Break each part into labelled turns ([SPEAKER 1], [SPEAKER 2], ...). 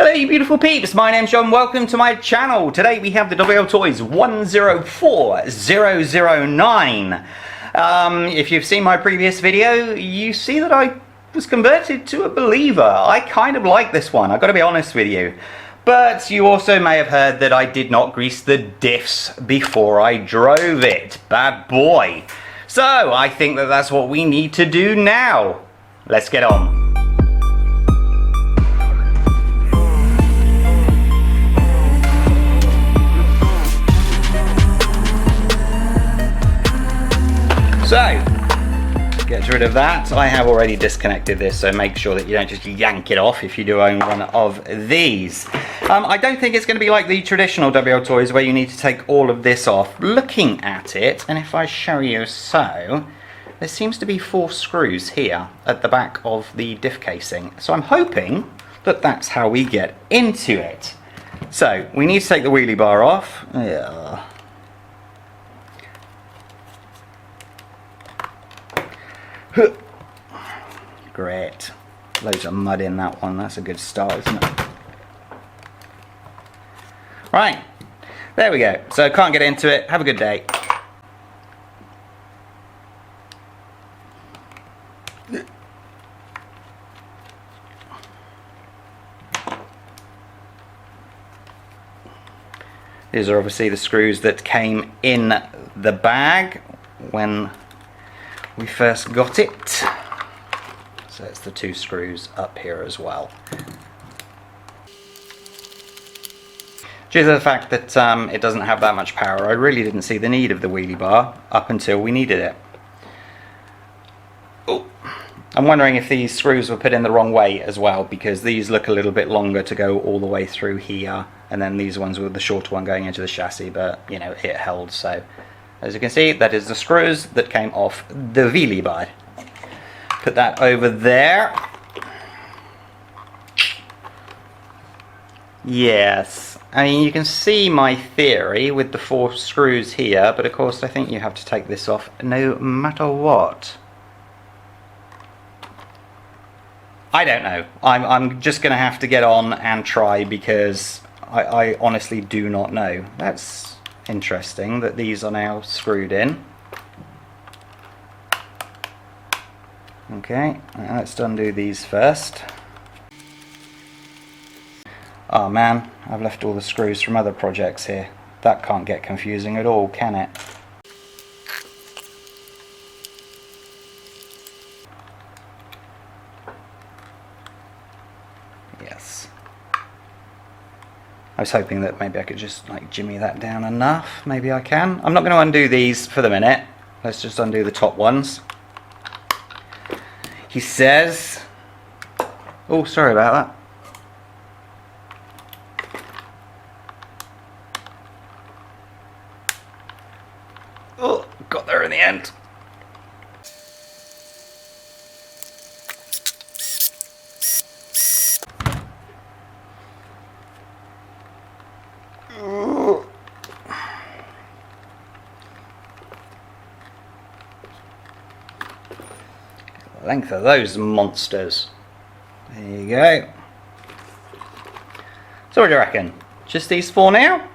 [SPEAKER 1] Hello you beautiful peeps, my name's John, welcome to my channel. Today we have the WL Toys 104009. If you've seen my previous video, you see that I was converted to a believer. I kind of like this one, I've got to be honest with you. But you also may have heard that I did not grease the diffs before I drove it. Bad boy. So I think that that's what we need to do now. Let's get on. So, get rid of that. I have already disconnected this, so make sure that you don't just yank it off if you do own one of these. I don't think it's going to be like the traditional WL Toys where you need to take all of this off. Looking at it, and if I show you so, there seems to be 4 screws here at the back of the diff casing. So I'm hoping that that's how we get into it. So, we need to take the wheelie bar off. Yeah. Great. Loads of mud in that one. That's a good start, isn't it? Right. There we go. So can't get into it. Have a good day. These are obviously the screws that came in the bag when we first got it. So it's the 2 screws up here as well. Due to the fact that it doesn't have that much power, I really didn't see the need of the wheelie bar up until we needed it. Oh, I'm wondering if these screws were put in the wrong way as well, because these look a little bit longer to go all the way through here, and then these ones were the shorter one going into the chassis, but you know, it held. So as you can see, that is the screws that came off the wheelie bar. Put that over there. Yes, I mean, you can see my theory with the 4 screws here, but of course I think you have to take this off no matter what. I don't know. I'm just going to have to get on and try, because I honestly do not know. That's interesting that these are now screwed in. Okay, let's undo these first. Oh man, I've left all the screws from other projects here. That can't get confusing at all, can it? Yes. I was hoping that maybe I could just like jimmy that down enough. Maybe I can. I'm not going to undo these for the minute. Let's just undo the top ones. He says... Oh, sorry about that. Oh, got there in the end. Length of those monsters. There you go. So what do you reckon? Just these 4 now?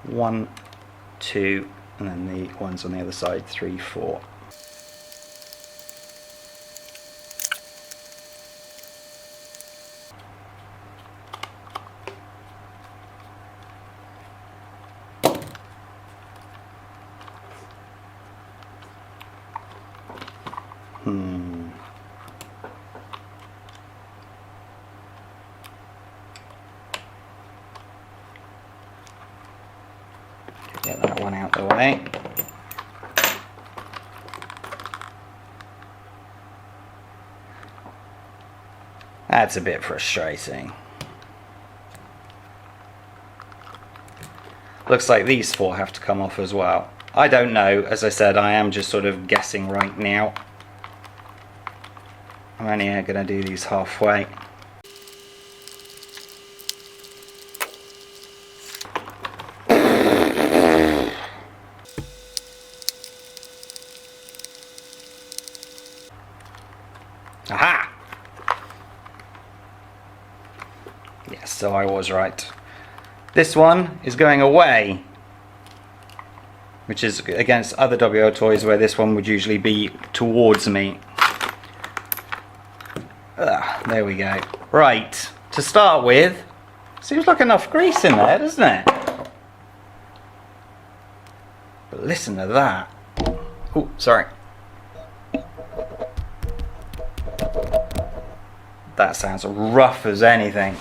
[SPEAKER 1] One, 2, and then the ones on the other side, 3, 4. Get that one out the way. That's a bit frustrating. Looks like these 4 have to come off as well. I don't know, as I said, I am just sort of guessing right now. I'm only going to do these halfway. so I was right. This one is going away, which is against other WO toys where this one would usually be towards me. There we go. Right, to start with, seems like enough grease in there, doesn't it? But listen to that. Oh, sorry. That sounds rough as anything.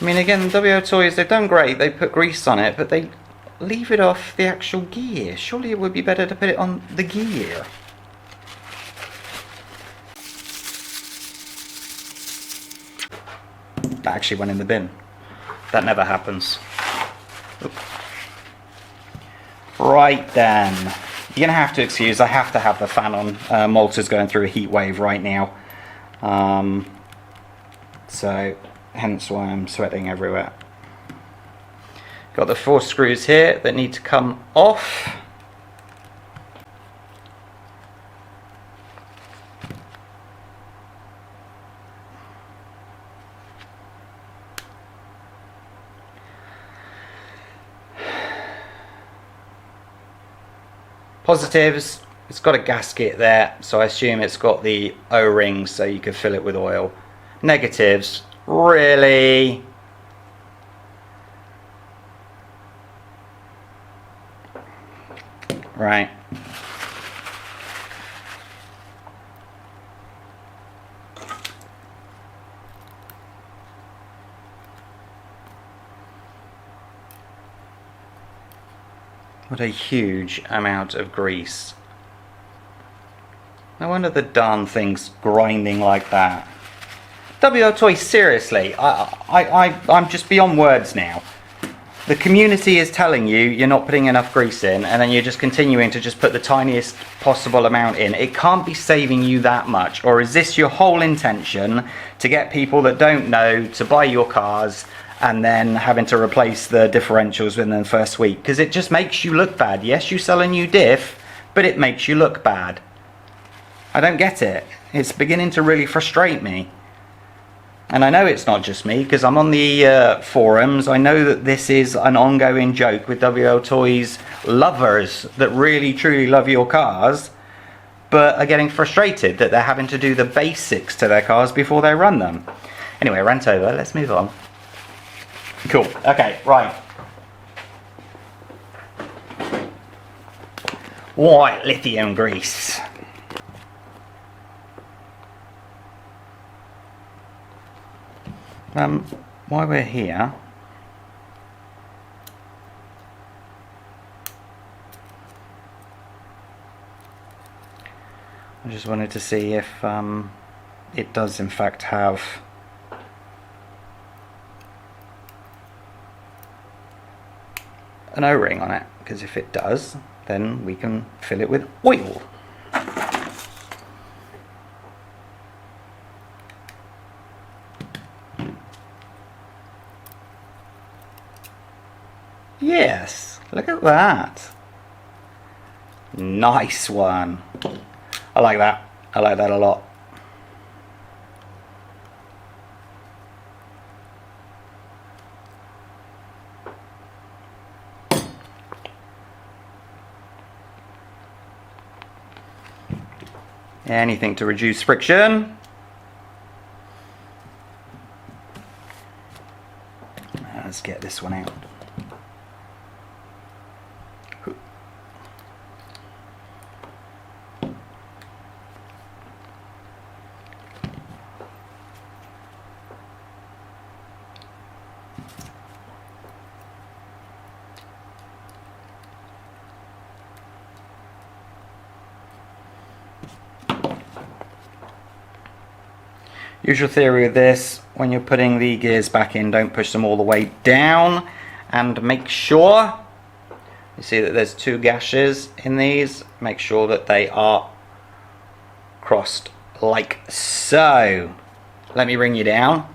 [SPEAKER 1] I mean, again, WO toys, they've done great. They put grease on it, but they leave it off the actual gear. Surely it would be better to put it on the gear. That actually went in the bin. That never happens. Oop. Right then. You're going to have to excuse, I have to have the fan on. Malta's going through a heat wave right now. So, hence why I'm sweating everywhere. Got the 4 screws here that need to come off. Positives, it's got a gasket there, so I assume it's got the O-rings so you can fill it with oil. Negatives, really? Right. What a huge amount of grease. No wonder the darn thing's grinding like that. WO Toy, seriously, I'm just beyond words now. The community is telling you you're not putting enough grease in, and then you're just continuing to just put the tiniest possible amount in. It can't be saving you that much. Or is this your whole intention, to get people that don't know to buy your cars and then having to replace the differentials within the first week? Because it just makes you look bad. Yes, you sell a new diff, but it makes you look bad. I don't get it. It's beginning to really frustrate me. And I know it's not just me, because I'm on the forums. I know that this is an ongoing joke with WO Toys lovers that really truly love your cars, but are getting frustrated that they're having to do the basics to their cars before they run them. Anyway, rant over, let's move on. Cool, okay, right. White lithium grease. While we're here, I just wanted to see if it does in fact have an O-ring on it, because if it does, then we can fill it with oil. Yes, look at that. Nice one. I like that. I like that a lot. Anything to reduce friction. Let's get this one out. Usual theory with this, when you're putting the gears back in, don't push them all the way down, and make sure, you see that there's 2 gashes in these, make sure that they are crossed like so. Let me bring you down.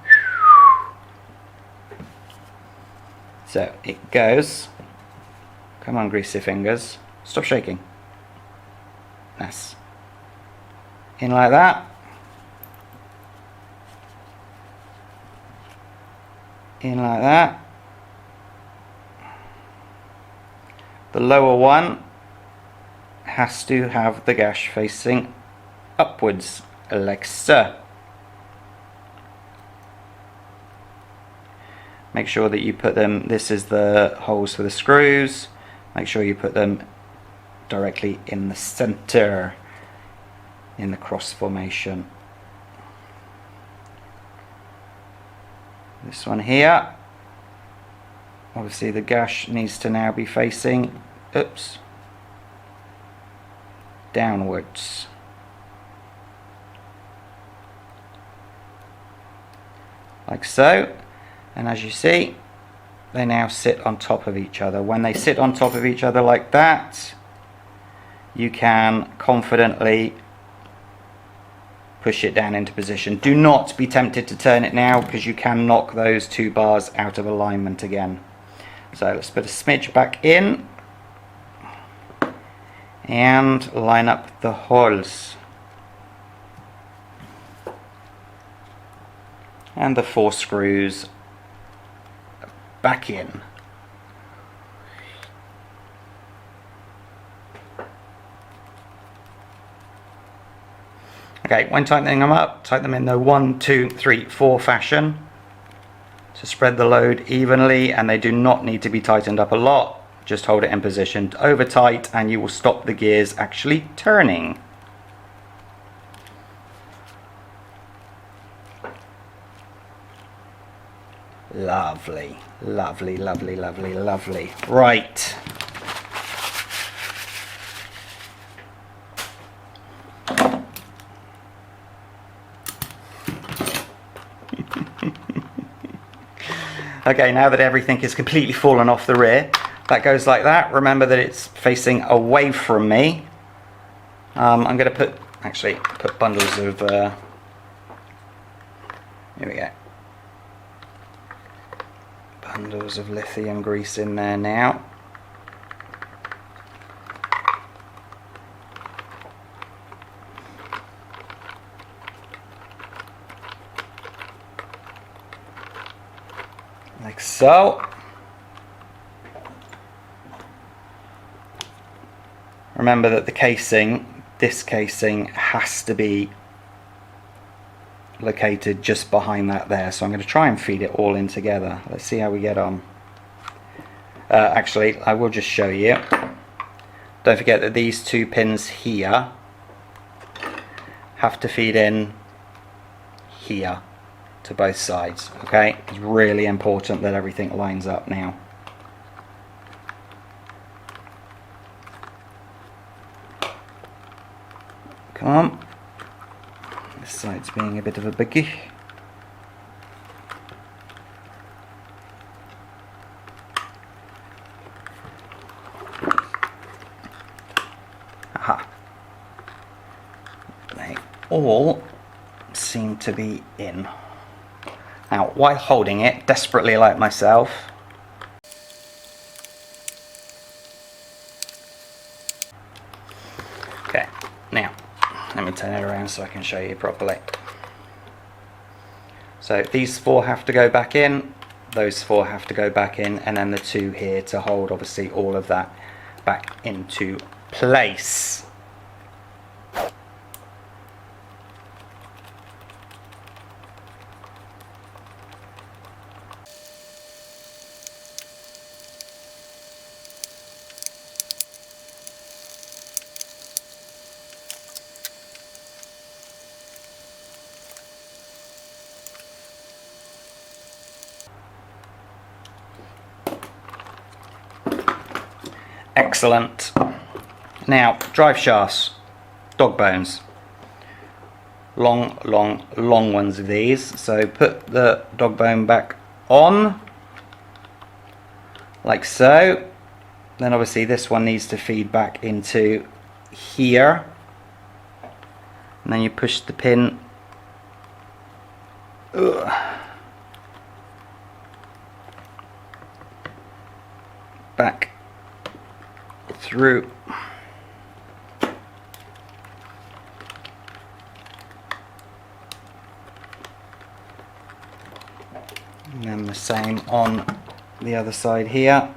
[SPEAKER 1] So it goes, come on greasy fingers, stop shaking. Nice. In like that. in like that. The lower one has to have the gash facing upwards, like so. Make sure that you put them, this is the holes for the screws, make sure you put them directly in the center, in the cross formation. This one here, obviously the gash needs to now be facing, oops, downwards. Like so. And as you see, they now sit on top of each other. When they sit on top of each other like that, you can confidently push it down into position. Do not be tempted to turn it now, because you can knock those two bars out of alignment again. So let's put a smidge back in and line up the holes. And the 4 screws back in. Okay, when tightening them up, tighten them in the 1, 2, 3, 4 fashion to spread the load evenly, and they do not need to be tightened up a lot. Just hold it in position over tight and you will stop the gears actually turning. Lovely, lovely, lovely, lovely, lovely. Right. Okay, now that everything is completely fallen off the rear, that goes like that. Remember that it's facing away from me. I'm going to put bundles of, here we go. Bundles of lithium grease in there now. Like so. Remember that the casing, this casing, has to be located just behind that there, so I'm going to try and feed it all in together. Let's see how we get on. Actually, I will just show you. Don't forget that these 2 pins here have to feed in here to both sides. Okay, it's really important that everything lines up now. Come on. This side's being a bit of a biggie. Aha. They all seem to be in. Now, while holding it desperately like myself, okay, now let me turn it around so I can show you properly. So these 4 have to go back in, those 4 have to go back in, and then the 2 here to hold obviously all of that back into place. Excellent. Now, drive shafts, dog bones. Long, long, long ones of these. So put the dog bone back on, like so. Then obviously this one needs to feed back into here. And then you push the pin back through. And then the same on the other side here.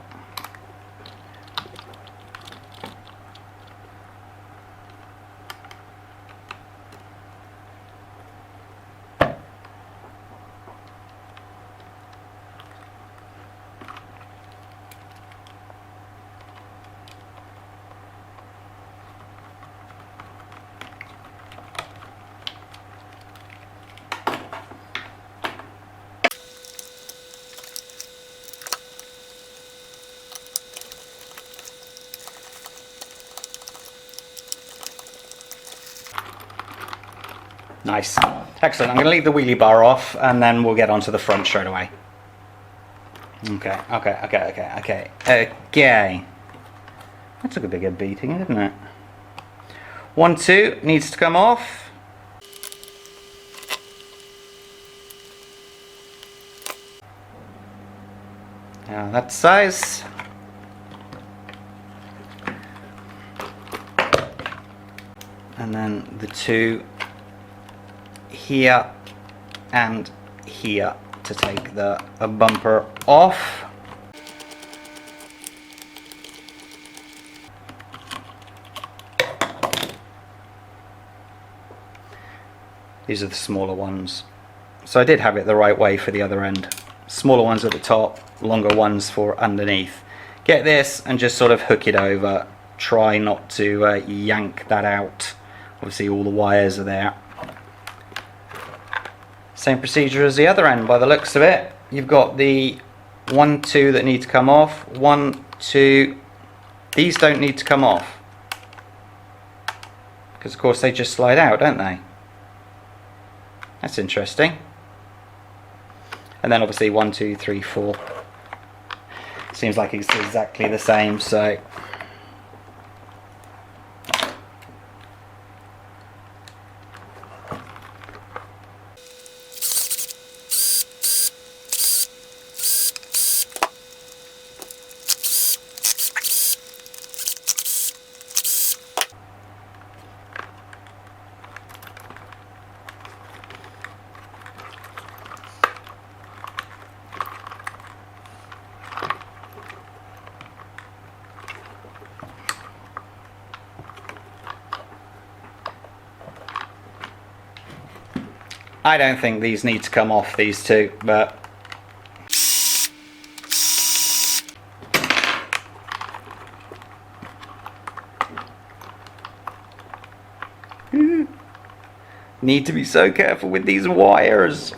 [SPEAKER 1] Nice. Excellent. I'm going to leave the wheelie bar off and then we'll get onto the front straight away. Okay. That took a bigger beating, didn't it? 1, 2 needs to come off. Now that size. And then the 2 here and here to take the bumper off. These are the smaller ones. So I did have it the right way for the other end. Smaller ones at the top, longer ones for underneath. Get this and just sort of hook it over. Try not to yank that out. Obviously all the wires are there. Same procedure as the other end by the looks of it. You've got the 1, 2 that need to come off. 1, 2. These don't need to come off. Because of course they just slide out, don't they? That's interesting. And then obviously 1, 2, 3, 4. Seems like it's exactly the same, so. I don't think these need to come off, these two, but need to be so careful with these wires.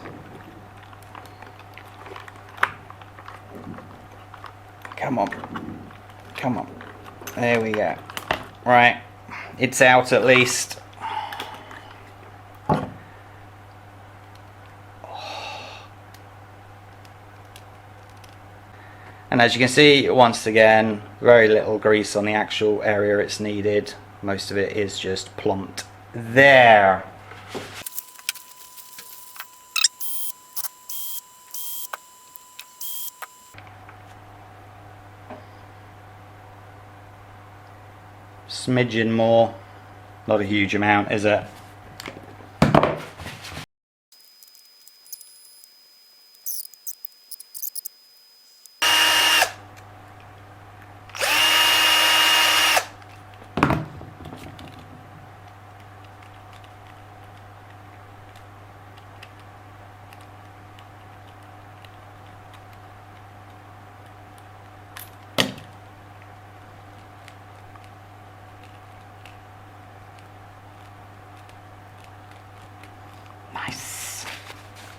[SPEAKER 1] Come on. Come on. There we go. Right. It's out at least. And as you can see, once again, very little grease on the actual area it's needed. Most of it is just plumped there. Smidgen more, not a huge amount, is it?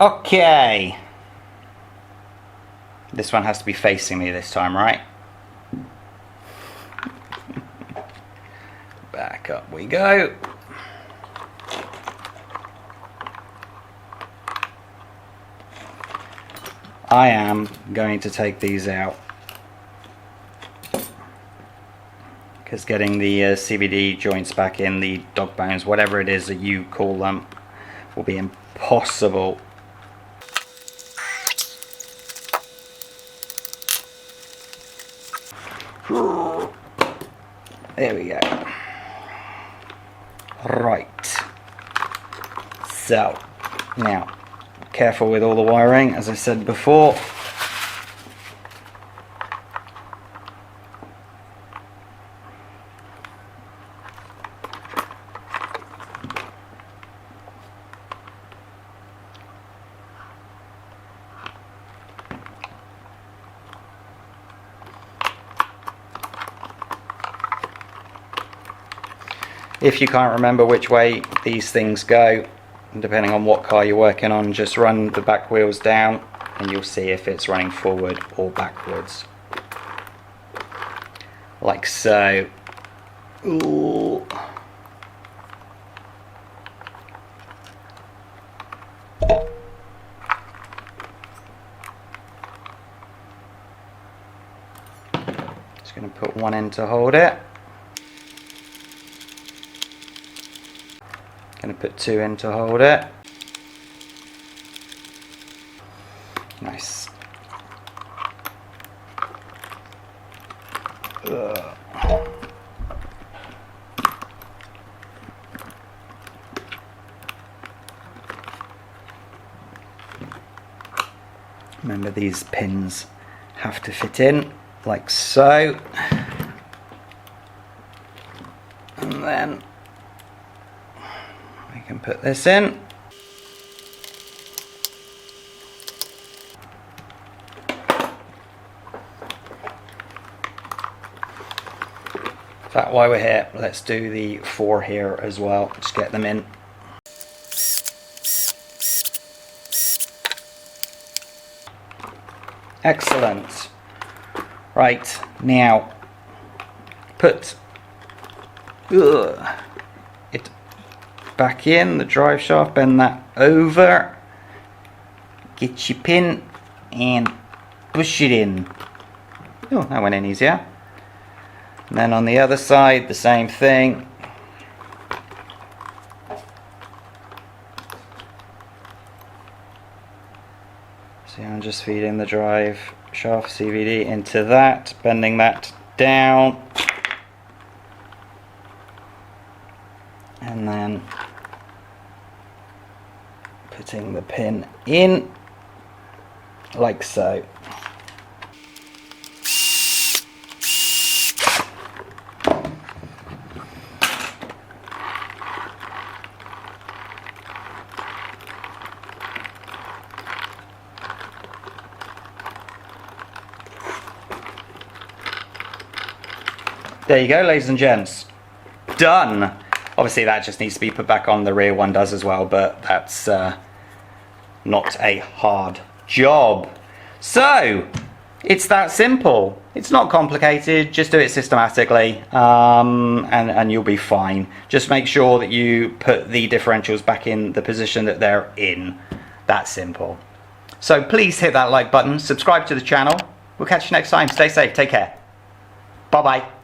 [SPEAKER 1] Okay. This one has to be facing me this time, right? Back up we go. I am going to take these out because getting the CVD joints back in, the dog bones, whatever it is that you call them, will be impossible. There we go. Right. So, now, careful with all the wiring, as I said before. If you can't remember which way these things go, depending on what car you're working on, just run the back wheels down and you'll see if it's running forward or backwards. Like so. Ooh. Just going to put one in to hold it. Going to put two in to hold it. Nice. Ugh. Remember, these pins have to fit in like so. And then we can put this in. That while we're here, let's do the 4 here as well. Just get them in. Excellent. Right, now put it back in the drive shaft, bend that over, get your pin and push it in. Oh, that went in easier. And then on the other side, the same thing. So I'm just feeding the drive shaft CVD into that, bending that down, and then putting the pin in like so. There you go, ladies and gents. Done. Obviously that just needs to be put back on, the rear one does as well, but that's not a hard job. So, it's that simple. It's not complicated, just do it systematically and you'll be fine. Just make sure that you put the differentials back in the position that they're in. That simple. So please hit that like button, subscribe to the channel. We'll catch you next time. Stay safe, take care. Bye bye.